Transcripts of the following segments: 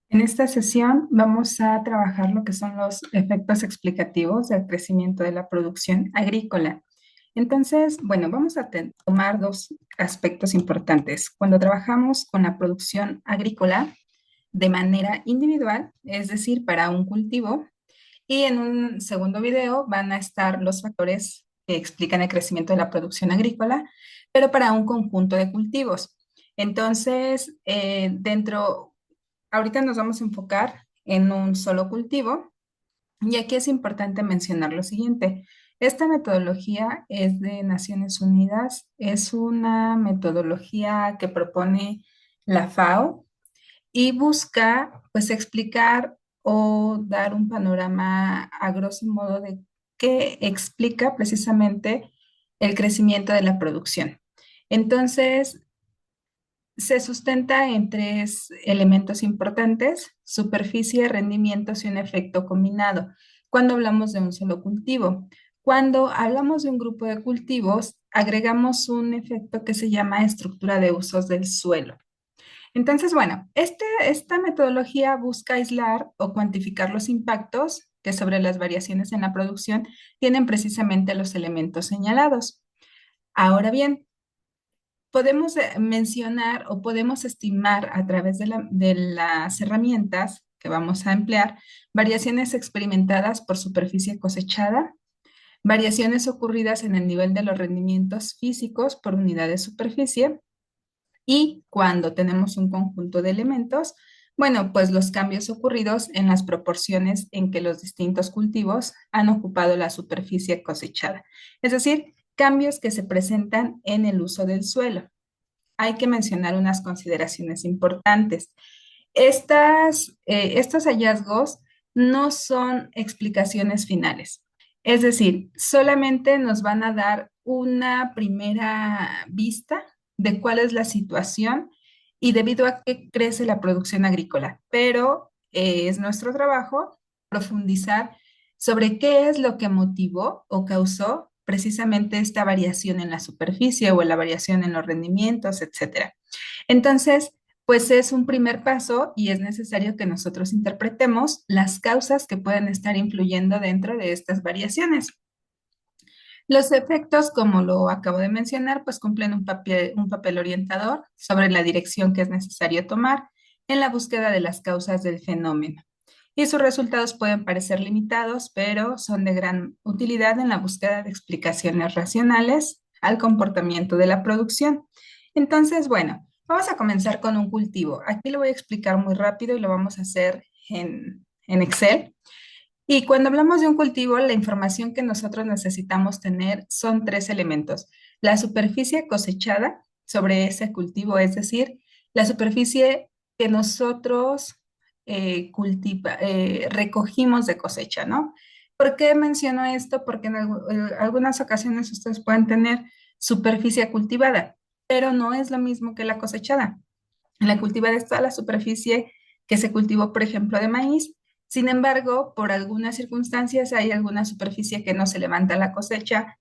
En esta sesión vamos a trabajar lo que son los efectos explicativos del crecimiento de la producción agrícola. Entonces, bueno, vamos a tomar dos aspectos importantes. Cuando trabajamos con la producción agrícola de manera individual, es decir, para un cultivo, y en un segundo video van a estar los factores que explican el crecimiento de la producción agrícola, pero para un conjunto de cultivos. Entonces, ahorita nos vamos a enfocar en un solo cultivo y aquí es importante mencionar lo siguiente. Esta metodología es de Naciones Unidas, es una metodología que propone la FAO y busca pues explicar o dar un panorama a grosso modo de qué explica precisamente el crecimiento de la producción. Entonces, se sustenta en tres elementos importantes: superficie, rendimientos y un efecto combinado. Cuando hablamos de un solo cultivo, cuando hablamos de un grupo de cultivos, agregamos un efecto que se llama estructura de usos del suelo. Entonces, bueno, esta metodología busca aislar o cuantificar los impactos que sobre las variaciones en la producción tienen precisamente los elementos señalados. Ahora bien, podemos mencionar o podemos estimar a través de las herramientas que vamos a emplear variaciones experimentadas por superficie cosechada, variaciones ocurridas en el nivel de los rendimientos físicos por unidad de superficie y cuando tenemos un conjunto de elementos, bueno, pues los cambios ocurridos en las proporciones en que los distintos cultivos han ocupado la superficie cosechada. Es decir, cambios que se presentan en el uso del suelo. Hay que mencionar unas consideraciones importantes. Estos hallazgos no son explicaciones finales. Es decir, solamente nos van a dar una primera vista de cuál es la situación y debido a qué crece la producción agrícola. Pero es nuestro trabajo profundizar sobre qué es lo que motivó o causó precisamente esta variación en la superficie o la variación en los rendimientos, etcétera. Entonces, pues es un primer paso y es necesario que nosotros interpretemos las causas que pueden estar influyendo dentro de estas variaciones. Los efectos, como lo acabo de mencionar, pues cumplen un papel orientador sobre la dirección que es necesario tomar en la búsqueda de las causas del fenómeno. Y sus resultados pueden parecer limitados, pero son de gran utilidad en la búsqueda de explicaciones racionales al comportamiento de la producción. Entonces, bueno, vamos a comenzar con un cultivo. Aquí lo voy a explicar muy rápido y lo vamos a hacer en Excel. Y cuando hablamos de un cultivo, la información que nosotros necesitamos tener son tres elementos: la superficie cosechada sobre ese cultivo, es decir, la superficie que nosotros recogimos de cosecha, ¿no? ¿Por qué menciono esto? Porque en algunas ocasiones ustedes pueden tener superficie cultivada, pero no es lo mismo que la cosechada. En la cultivada está la superficie que se cultivó, por ejemplo, de maíz. Sin embargo, por algunas circunstancias hay alguna superficie que no se levanta la cosecha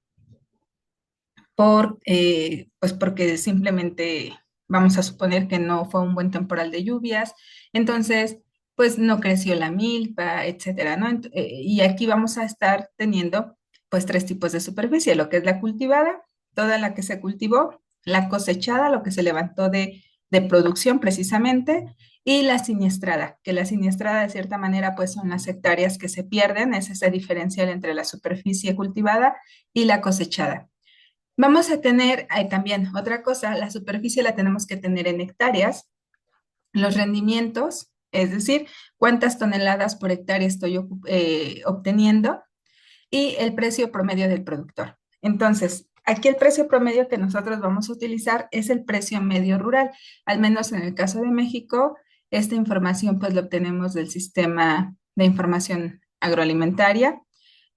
pues porque simplemente vamos a suponer que no fue un buen temporal de lluvias. Entonces, pues no creció la milpa, etcétera, ¿no? Y aquí vamos a estar teniendo pues tres tipos de superficie: lo que es la cultivada, toda la que se cultivó; la cosechada, lo que se levantó de producción precisamente; y la siniestrada, que la siniestrada de cierta manera pues son las hectáreas que se pierden. Es ese diferencial entre la superficie cultivada y la cosechada. Vamos a tener también otra cosa: la superficie la tenemos que tener en hectáreas, los rendimientos, es decir, cuántas toneladas por hectárea estoy obteniendo, y el precio promedio del productor. Entonces, aquí el precio promedio que nosotros vamos a utilizar es el precio medio rural. Al menos en el caso de México, esta información pues la obtenemos del Sistema de Información Agroalimentaria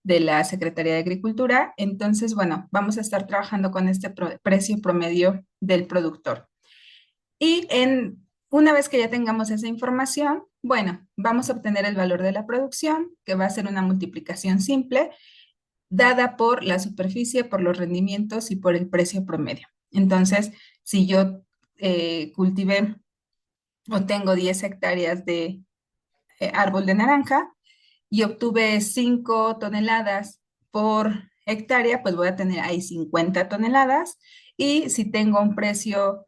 de la Secretaría de Agricultura. Entonces, bueno, vamos a estar trabajando con este precio promedio del productor. Una vez que ya tengamos esa información, bueno, vamos a obtener el valor de la producción, que va a ser una multiplicación simple dada por la superficie, por los rendimientos y por el precio promedio. Entonces, si yo cultivé o tengo 10 hectáreas árbol de naranja y obtuve 5 toneladas por hectárea, pues voy a tener ahí 50 toneladas. Y si tengo un precio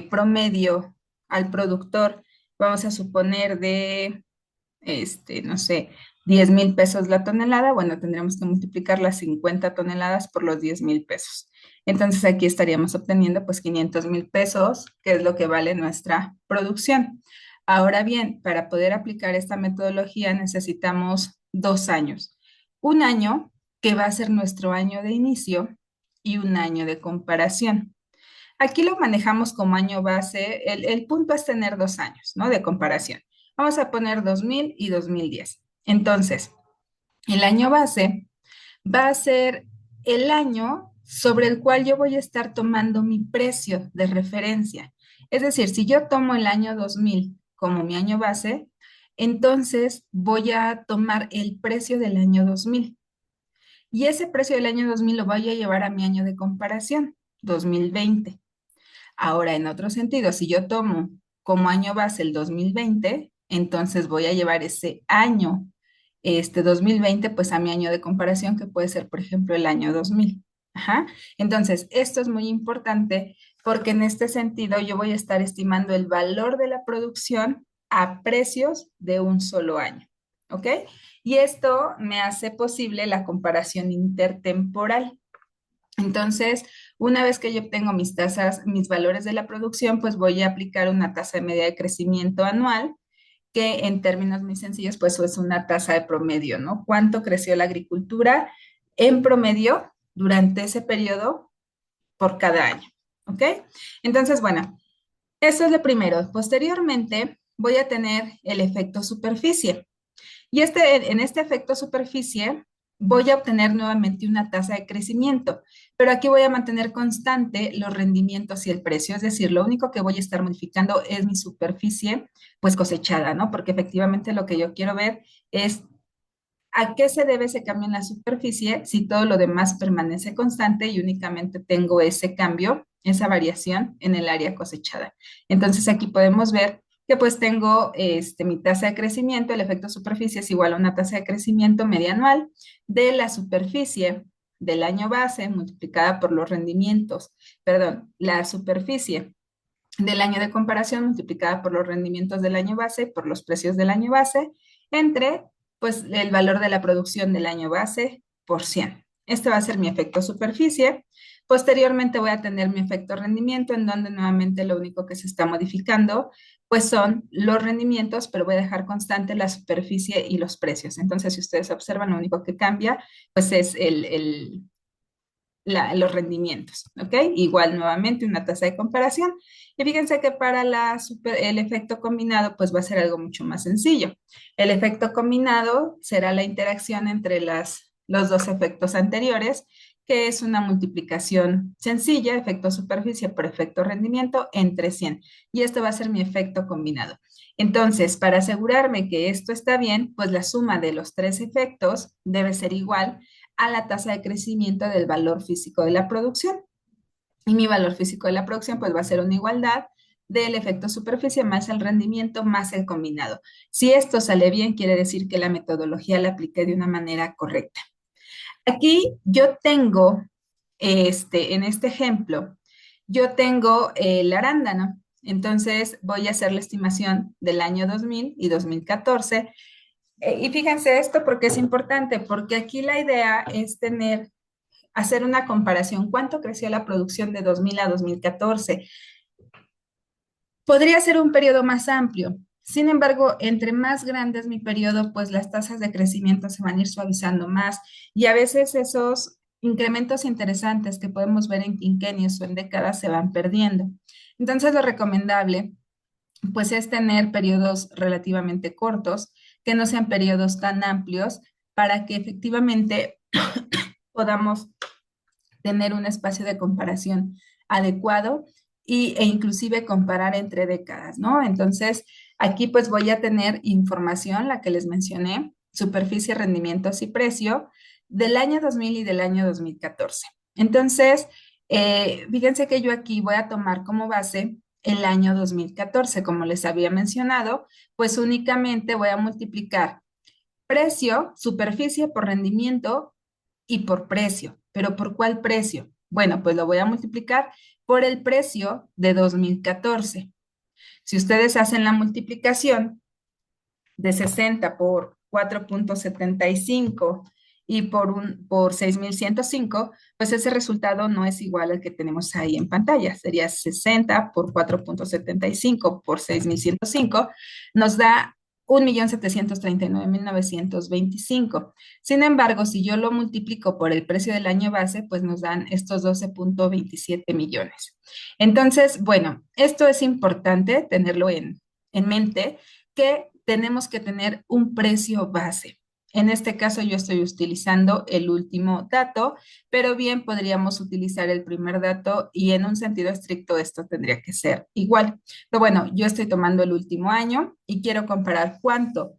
promedio al productor, vamos a suponer de no sé, 10,000 pesos la tonelada, bueno, tendríamos que multiplicar las 50 toneladas por los 10,000 pesos. Entonces aquí estaríamos obteniendo pues 500,000 pesos, que es lo que vale nuestra producción. Ahora bien, para poder aplicar esta metodología necesitamos 2 años. Un año que va a ser nuestro año de inicio y un año de comparación. Aquí lo manejamos como año base. El punto es tener 2 años, ¿no? De comparación. Vamos a poner 2000 y 2010. Entonces, el año base va a ser el año sobre el cual yo voy a estar tomando mi precio de referencia. Es decir, si yo tomo el año 2000 como mi año base, entonces voy a tomar el precio del año 2000. Y ese precio del año 2000 lo voy a llevar a mi año de comparación, 2020. Ahora, en otro sentido, si yo tomo como año base el 2020, entonces voy a llevar ese año, 2020, pues a mi año de comparación, que puede ser, por ejemplo, el año 2000. Ajá. Entonces, esto es muy importante porque en este sentido yo voy a estar estimando el valor de la producción a precios de un solo año. ¿Ok? Y esto me hace posible la comparación intertemporal. Entonces, una vez que yo obtengo mis tasas, mis valores de la producción, pues voy a aplicar una tasa media de crecimiento anual, que en términos muy sencillos, pues es una tasa de promedio, ¿no? ¿Cuánto creció la agricultura en promedio durante ese periodo por cada año? ¿Ok? Entonces, bueno, eso es lo primero. Posteriormente, voy a tener el efecto superficie. Y en este efecto superficie voy a obtener nuevamente una tasa de crecimiento, pero aquí voy a mantener constante los rendimientos y el precio, es decir, lo único que voy a estar modificando es mi superficie pues cosechada, ¿no? Porque efectivamente lo que yo quiero ver es a qué se debe ese cambio en la superficie si todo lo demás permanece constante y únicamente tengo ese cambio, esa variación en el área cosechada. Entonces aquí podemos ver que pues tengo mi tasa de crecimiento, el efecto superficie es igual a una tasa de crecimiento media anual de la superficie del año base multiplicada por los rendimientos, perdón, la superficie del año de comparación multiplicada por los rendimientos del año base, por los precios del año base, entre pues el valor de la producción del año base por 100. Este va a ser mi efecto superficie. Posteriormente voy a tener mi efecto rendimiento, en donde nuevamente lo único que se está modificando pues son los rendimientos, pero voy a dejar constante la superficie y los precios. Entonces, si ustedes observan, lo único que cambia pues es los rendimientos, ¿ok? Igual nuevamente una tasa de comparación. Y fíjense que para el efecto combinado, pues va a ser algo mucho más sencillo. El efecto combinado será la interacción entre los dos efectos anteriores, que es una multiplicación sencilla, efecto superficie por efecto rendimiento, entre 100. Y este va a ser mi efecto combinado. Entonces, para asegurarme que esto está bien, pues la suma de los tres efectos debe ser igual a la tasa de crecimiento del valor físico de la producción. Y mi valor físico de la producción pues va a ser una igualdad del efecto superficie más el rendimiento más el combinado. Si esto sale bien, quiere decir que la metodología la apliqué de una manera correcta. Aquí yo tengo, en este ejemplo, yo tengo el arándano. Entonces voy a hacer la estimación del año 2000 y 2014. Y fíjense esto porque es importante, porque aquí la idea es hacer una comparación. ¿Cuánto creció la producción de 2000 a 2014? Podría ser un periodo más amplio. Sin embargo, entre más grande es mi periodo, pues las tasas de crecimiento se van a ir suavizando más y a veces esos incrementos interesantes que podemos ver en quinquenios o en décadas se van perdiendo. Entonces, lo recomendable pues es tener periodos relativamente cortos, que no sean periodos tan amplios, para que efectivamente podamos tener un espacio de comparación adecuado e inclusive comparar entre décadas, ¿no? Entonces, aquí pues voy a tener información, la que les mencioné, superficie, rendimientos y precio del año 2000 y del año 2014. Entonces, fíjense que yo aquí voy a tomar como base el año 2014. Como les había mencionado, pues únicamente voy a multiplicar precio, superficie por rendimiento y por precio. ¿Pero por cuál precio? Bueno, pues lo voy a multiplicar por el precio de 2014. Si ustedes hacen la multiplicación de 60 por 4,75 y por 6,105, pues ese resultado no es igual al que tenemos ahí en pantalla. Sería 60 por 4,75 por 6,105, nos da 1,739,925. Sin embargo, si yo lo multiplico por el precio del año base, pues nos dan estos 12,27 millones. Entonces, bueno, esto es importante tenerlo en mente, que tenemos que tener un precio base. En este caso yo estoy utilizando el último dato, pero bien podríamos utilizar el primer dato y en un sentido estricto esto tendría que ser igual. Pero bueno, yo estoy tomando el último año y quiero comparar cuánto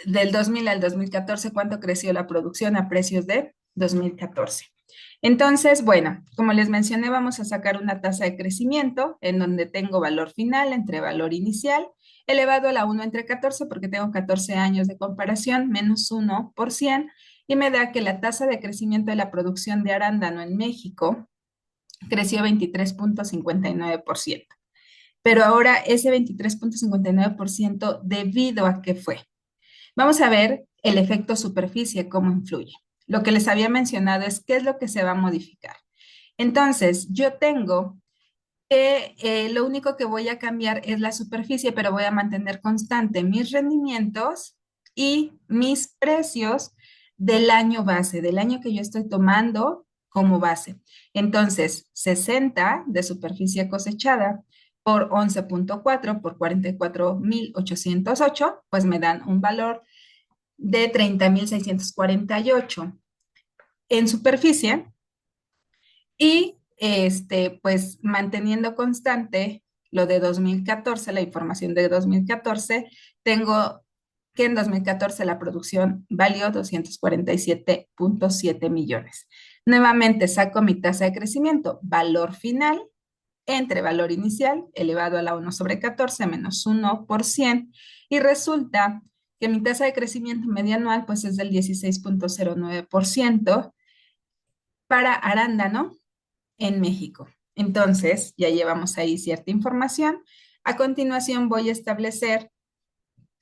del 2000 al 2014, cuánto creció la producción a precios de 2014. Entonces, bueno, como les mencioné, vamos a sacar una tasa de crecimiento en donde tengo valor final entre valor inicial elevado a la 1 entre 14 porque tengo 14 años de comparación, menos 1%, y me da que la tasa de crecimiento de la producción de arándano en México creció 23,59%. Pero ahora ese 23,59%, ¿debido a qué fue? Vamos a ver el efecto superficie, cómo influye. Lo que les había mencionado es qué es lo que se va a modificar. Entonces, yo tengo que lo único que voy a cambiar es la superficie, pero voy a mantener constante mis rendimientos y mis precios del año base, del año que yo estoy tomando como base. Entonces, 60 de superficie cosechada por 11,4 por 44,808, pues me dan un valor de 30,648 en superficie y pues manteniendo constante lo de 2014, la información de 2014, tengo que en 2014 la producción valió 247,7 millones. Nuevamente saco mi tasa de crecimiento, valor final entre valor inicial elevado a la 1 sobre 14 menos 1%, y resulta que mi tasa de crecimiento media anual pues es del 16,09% para arándano en México. Entonces, ya llevamos ahí cierta información. A continuación voy a establecer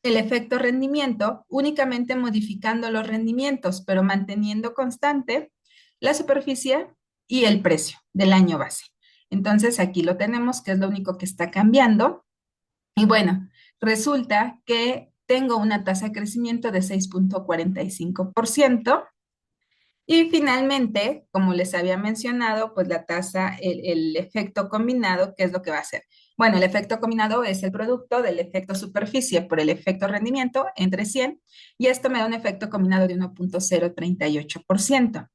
el efecto rendimiento únicamente modificando los rendimientos, pero manteniendo constante la superficie y el precio del año base. Entonces, aquí lo tenemos, que es lo único que está cambiando. Y bueno, resulta que tengo una tasa de crecimiento de 6,45%. Y finalmente, como les había mencionado, pues la tasa, el efecto combinado, ¿qué es lo que va a hacer? Bueno, el efecto combinado es el producto del efecto superficie por el efecto rendimiento entre 100, y esto me da un efecto combinado de 1,038%.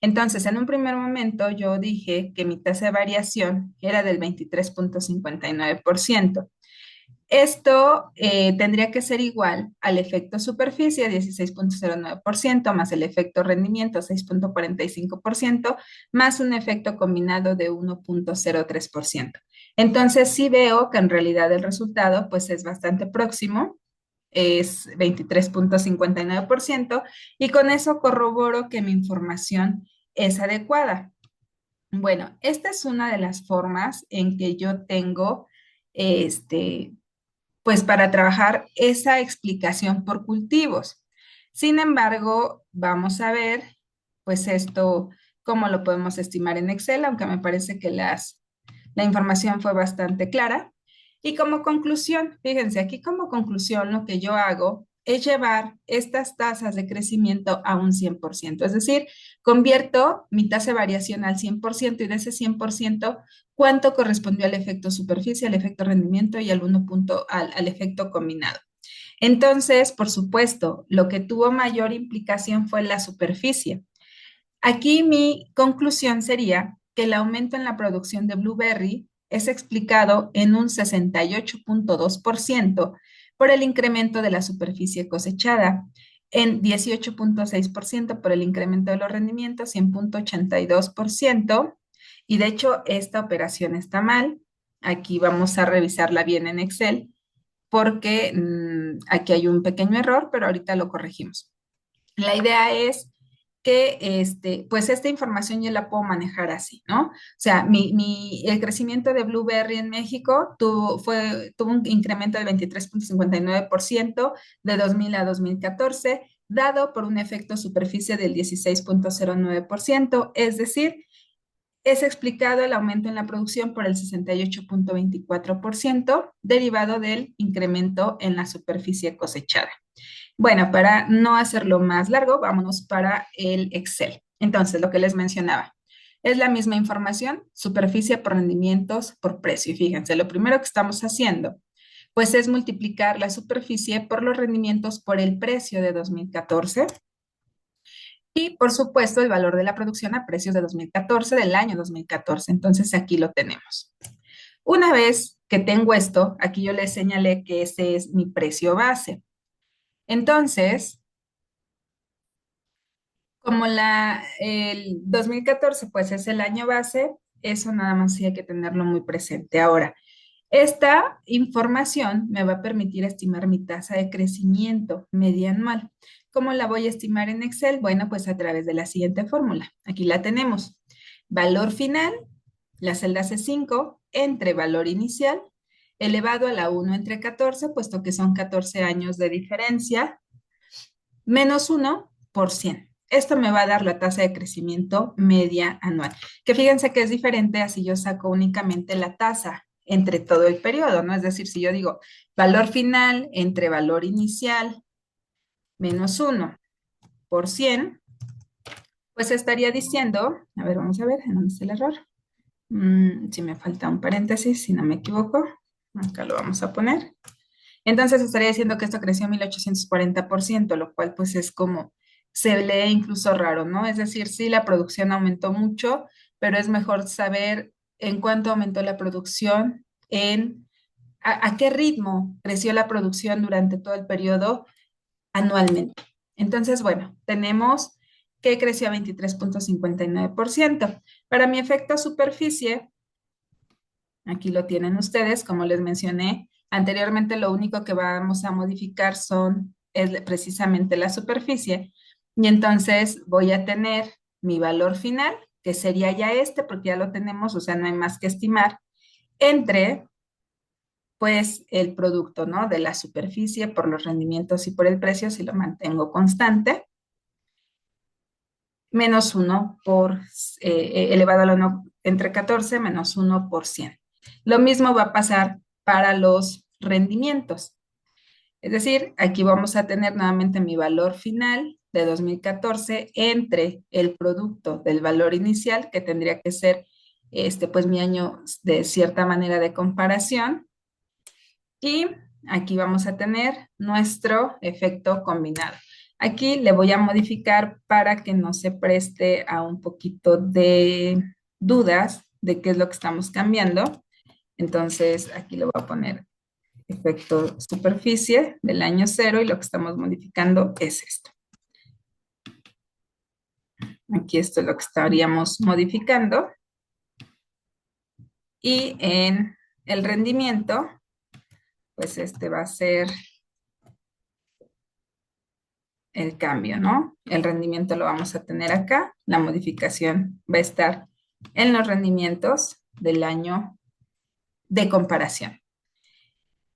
Entonces, en un primer momento yo dije que mi tasa de variación era del 23,59%. Esto tendría que ser igual al efecto superficie, 16,09%, más el efecto rendimiento, 6,45%, más un efecto combinado de 1,03%. Entonces, sí veo que en realidad el resultado pues es bastante próximo, es 23,59%, y con eso corroboro que mi información es adecuada. Bueno, esta es una de las formas en que yo tengo este, pues para trabajar esa explicación por cultivos. Sin embargo, vamos a ver, pues esto, cómo lo podemos estimar en Excel, aunque me parece que la información fue bastante clara. Y como conclusión, fíjense, aquí como conclusión lo que yo hago es llevar estas tasas de crecimiento a un 100%, es decir, convierto mi tasa de variación al 100% y de ese 100%, ¿cuánto correspondió al efecto superficie, al efecto rendimiento y al 1 punto, al efecto combinado? Entonces, por supuesto, lo que tuvo mayor implicación fue la superficie. Aquí mi conclusión sería que el aumento en la producción de blueberry es explicado en un 68,2% por el incremento de la superficie cosechada, en 18,6% por el incremento de los rendimientos y en 0,82%. Y de hecho, esta operación está mal. Aquí vamos a revisarla bien en Excel porque aquí hay un pequeño error, pero ahorita lo corregimos. La idea es que pues esta información yo la puedo manejar así, ¿no? O sea, el crecimiento de Blueberry en México tuvo un incremento del 23,59% de 2000 a 2014, dado por un efecto superficie del 16,09%, es decir, es explicado el aumento en la producción por el 68,24%, derivado del incremento en la superficie cosechada. Bueno, para no hacerlo más largo, vámonos para el Excel. Entonces, lo que les mencionaba, es la misma información, superficie por rendimientos por precio. Y fíjense, lo primero que estamos haciendo, pues es multiplicar la superficie por los rendimientos por el precio de 2014 y, por supuesto, el valor de la producción a precios de 2014, del año 2014. Entonces, aquí lo tenemos. Una vez que tengo esto, aquí yo les señalé que ese es mi precio base. Entonces, como el 2014 pues es el año base, eso nada más sí hay que tenerlo muy presente. Ahora, esta información me va a permitir estimar mi tasa de crecimiento media anual. ¿Cómo la voy a estimar en Excel? Bueno, pues a través de la siguiente fórmula. Aquí la tenemos. Valor final, la celda C5, entre valor inicial, elevado a la 1 entre 14, puesto que son 14 años de diferencia, menos 1%. Esto me va a dar la tasa de crecimiento media anual. Que fíjense que es diferente así yo saco únicamente la tasa entre todo el periodo, ¿no? Es decir, si yo digo valor final entre valor inicial menos 1%, pues estaría diciendo, a ver, vamos a ver, ¿en dónde está el error? Si me falta un paréntesis, si no me equivoco, acá lo vamos a poner. Entonces estaría diciendo que esto creció 1840%, lo cual pues es como, se lee incluso raro, ¿no? Es decir, sí, la producción aumentó mucho, pero es mejor saber en cuánto aumentó la producción, a qué ritmo creció la producción durante todo el periodo anualmente. Entonces, bueno, tenemos que creció a 23,59%. Para mi efecto superficie, aquí lo tienen ustedes, como les mencioné anteriormente, lo único que vamos a modificar es precisamente la superficie. Y entonces voy a tener mi valor final, que sería ya este, porque ya lo tenemos, o sea, no hay más que estimar, entre pues el producto, ¿no? De la superficie por los rendimientos y por el precio, si lo mantengo constante, menos 1 elevado a la 1 entre 14 menos 1%. Lo mismo va a pasar para los rendimientos. Es decir, aquí vamos a tener nuevamente mi valor final de 2014 entre el producto del valor inicial, que tendría que ser pues mi año de cierta manera de comparación. Y aquí vamos a tener nuestro efecto combinado. Aquí le voy a modificar para que no se preste a un poquito de dudas de qué es lo que estamos cambiando. Entonces, aquí le voy a poner efecto superficie del año cero y lo que estamos modificando es esto. Aquí esto es lo que estaríamos modificando. Y en el rendimiento, pues este va a ser el cambio, ¿no? El rendimiento lo vamos a tener acá. La modificación va a estar en los rendimientos del año de comparación.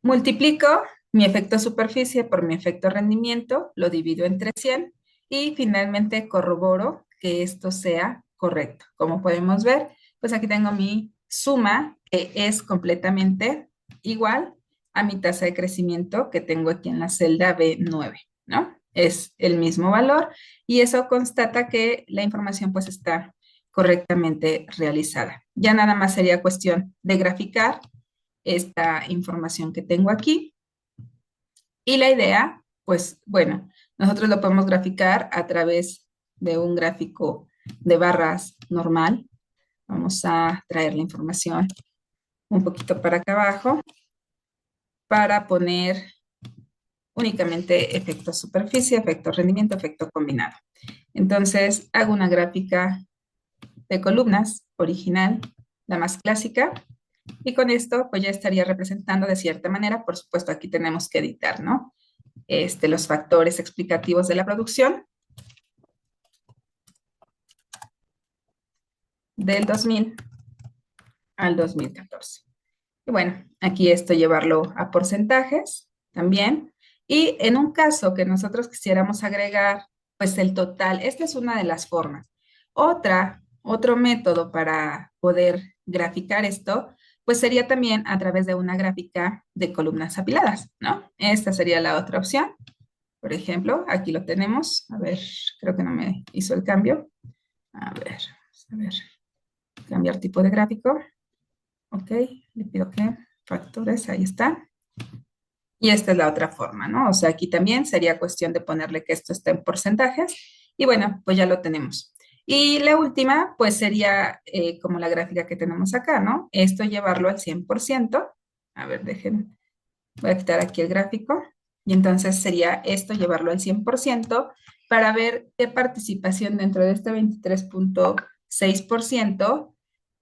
Multiplico mi efecto superficie por mi efecto rendimiento, lo divido entre 100 y finalmente corroboro que esto sea correcto. Como podemos ver, pues aquí tengo mi suma que es completamente igual a mi tasa de crecimiento que tengo aquí en la celda B9, ¿no? Es el mismo valor y eso constata que la información pues está correctamente realizada. Ya nada más sería cuestión de graficar esta información que tengo aquí. Y la idea, pues bueno, nosotros lo podemos graficar a través de un gráfico de barras normal. Vamos a traer la información un poquito para acá abajo para poner únicamente efecto superficie, efecto rendimiento, efecto combinado. Entonces, hago una gráfica de columnas original, la más clásica, Y con esto, pues ya estaría representando de cierta manera. Por supuesto, aquí tenemos que editar, ¿no? Los factores explicativos de la producción del 2000 al 2014. Y bueno, aquí esto llevarlo a porcentajes también. Y en un caso que nosotros quisiéramos agregar, pues el total, esta es una de las formas. Otro método para poder graficar esto, pues sería también a través de una gráfica de columnas apiladas, ¿no? Esta sería la otra opción. Por ejemplo, aquí lo tenemos. A ver, creo que no me hizo el cambio. A ver, cambiar tipo de gráfico. Ok, le pido que factores, ahí está. Y esta es la otra forma, ¿no? O sea, aquí también sería cuestión de ponerle que esto está en porcentajes. Y bueno, pues ya lo tenemos. Y la última, pues sería como la gráfica que tenemos acá, ¿no? Esto llevarlo al 100%. A ver, dejen, voy a quitar aquí el gráfico. Y entonces sería esto llevarlo al 100% para ver qué participación dentro de este 23,6%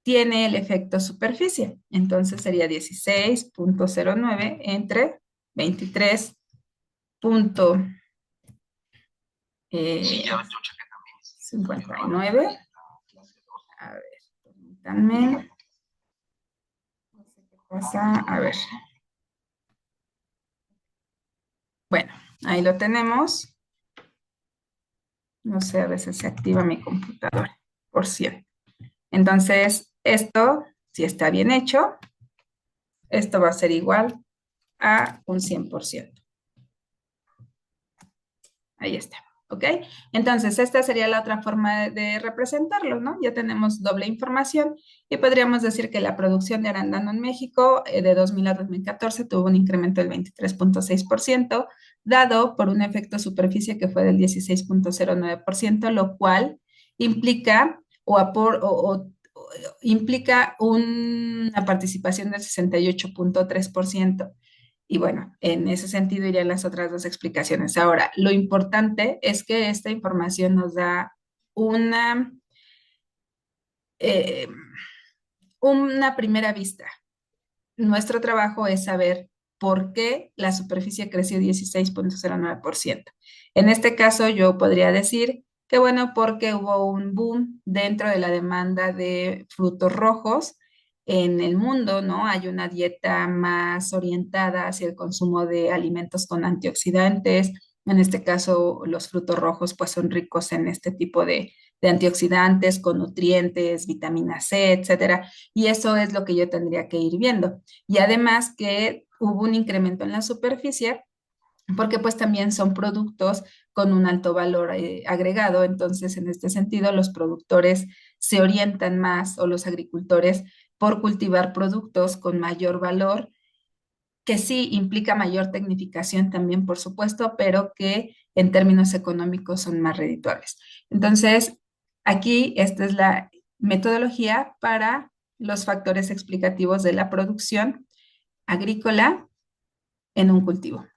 tiene el efecto superficie. Entonces sería 16,09 entre 23,59. A ver, permítanme. No sé qué pasa. A ver. Bueno, ahí lo tenemos. No sé, a veces se activa mi computadora por 100. Entonces, esto, si está bien hecho, esto va a ser igual a un 100%. Ahí está, ¿ok? Entonces, esta sería la otra forma de representarlo, ¿no? Ya tenemos doble información y podríamos decir que la producción de arándano en México de 2000 a 2014 tuvo un incremento del 23,6%, dado por un efecto superficie que fue del 16,09%, lo cual implica o implica una participación del 68,3%. Y bueno, en ese sentido irían las otras dos explicaciones. Ahora, lo importante es que esta información nos da una, eh, una primera vista. Nuestro trabajo es saber por qué la superficie creció 16,09%. En este caso, yo podría decir que, bueno, porque hubo un boom dentro de la demanda de frutos rojos en el mundo, ¿no? Hay una dieta más orientada hacia el consumo de alimentos con antioxidantes. En este caso, los frutos rojos, pues, son ricos en este tipo de antioxidantes, con nutrientes, vitamina C, etcétera. Y eso es lo que yo tendría que ir viendo. Y además que hubo un incremento en la superficie porque pues también son productos con un alto valor agregado. Entonces, en este sentido, los productores se orientan más o los agricultores por cultivar productos con mayor valor, que sí implica mayor tecnificación también, por supuesto, pero que en términos económicos son más redituables. Entonces, aquí esta es la metodología para los factores explicativos de la producción agrícola en un cultivo.